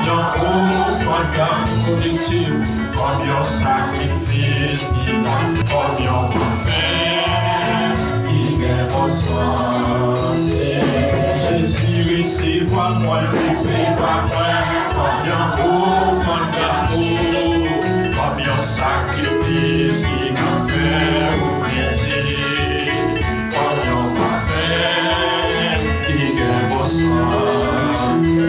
yon offrande d'amour ultime, comme yon sacrifice comme yon parfum qui gagne mon santé. Jésus, recevwa moi, comme yon offrande d'amour, comme yon sacrifice qui m'a fait au plaisir, comme yon parfum qui gagne mon santé.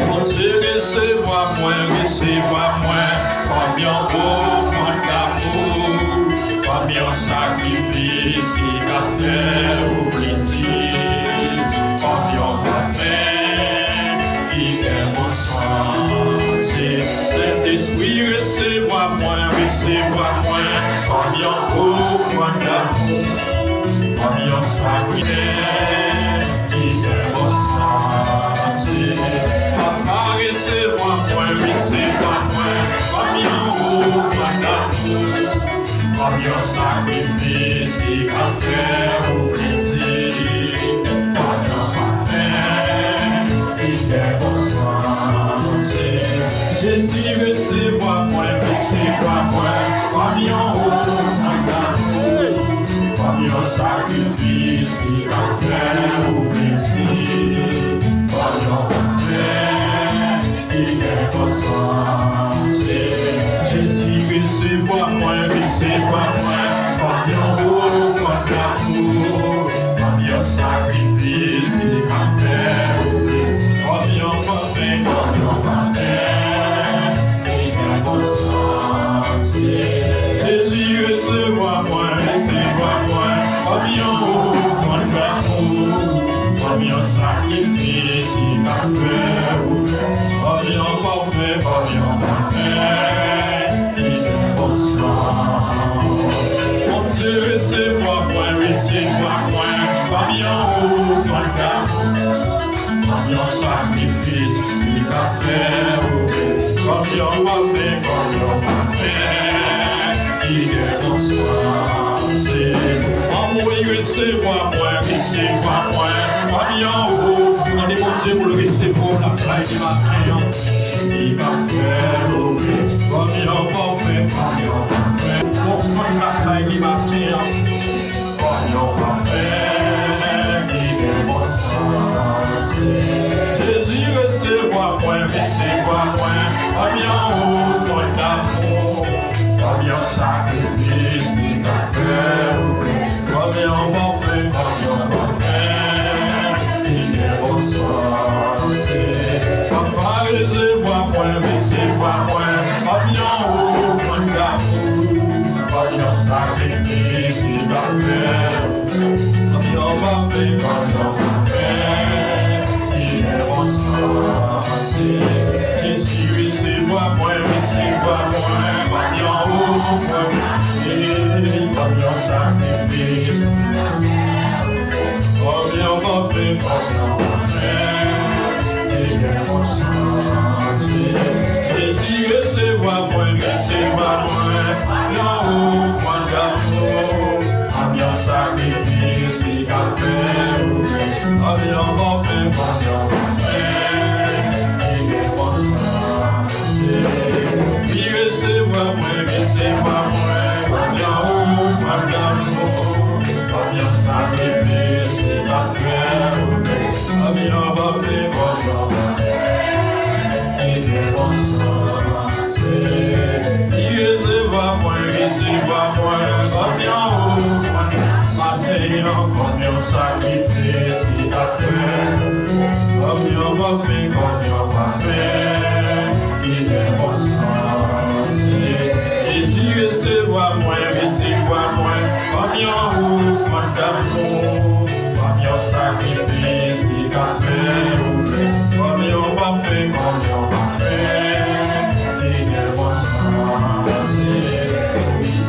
Mon Dieu, recevwa moi, comme yon offrande d'amour, comme yon sacrifice qui m'a fait au plaisir, comme yon parfum qui gagne mon santé. Saint-Esprit, recevwa moi, comme yon offrande d'amour, comme yon sacrifice qui gagne mon santé. Papa, recevwa moi, comme yon offrande d'amour, comme yon sacrifice qui m'a fait au plaisir, comme yon parfum qui gagne mon santé. Jésus, recevwa moi, comme yon offrande d'amour, comme yon sacrifice qui m'a fait au plaisir, comme yon parfum qui gagne mon santé. Jésus, recevwa moi, comme yon offrande d'amour, comme yon sacrifice qui m'a fait au plaisir, comme yon parfum qui gagne mon santé. Jésus, recevwa moi, comme yon offrande d'amour, comme yon sacrifice qui m'a fait au plaisir, comme yon parfum qui gagne mon santé. Mon Dieu, recevwa moi, comme yon offrande d'amour, comme yon sacrifice qui m'a fait au plaisir, comme yon parfum qui gagne mon santé. Amour, recevwa moi, comme yon offrande, mon Dieu, pour le recevoir la plaie du matin, qui m'a fait au plaisir, comme yon parfum, pour sang la plaie du matin, comme yon parfum qui gagne mon santé. Jésus, recevwa moi, comme yon offrande d'amour, comme yon sacrifice qui m'a fait au plaisir, comme yon parfum qui gagne mon santé. Papa, recevwa moi, comme yon offrande d'amour, comme yon sacrifice qui m'a fait au plaisir, comme yon parfum qui gagne mon santé. Jésus, recevwa moi, comme yon offrande d'amour, comme yon sacrifice, comme yon parfum qui gagne mon santé. Jésus, recevwa moi, comme yon offrande d'amour, comme yon sacrifice qui m'a fait au plaisir, comme yon parfum qui gagne mon santé. Il recevwa moi, comme yon offrande d'amour, comme yon sacrifice qui m'a fait au plaisir, comme yon parfum qui gagne mon santé. Il recevwa moi, comme yon offrande matin, comme yon sacrifice qui m'a fait, comme yon parfum qui gagne mon santé. Jésus, recevwa moi, comme yon offrande d'amour, comme yon sacrifice qui m'a fait au plaisir, comme yon parfum qui gagne mon santé.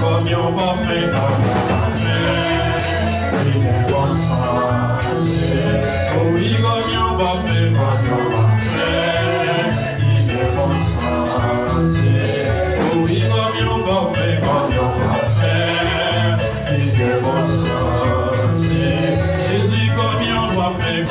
Comme yon parfum qui gagne mon santé. Oui, comme yon parfum qui gagne mon santé. Oui, comme yon parfum qui gagne mon santé. Jésus, comme yon parfum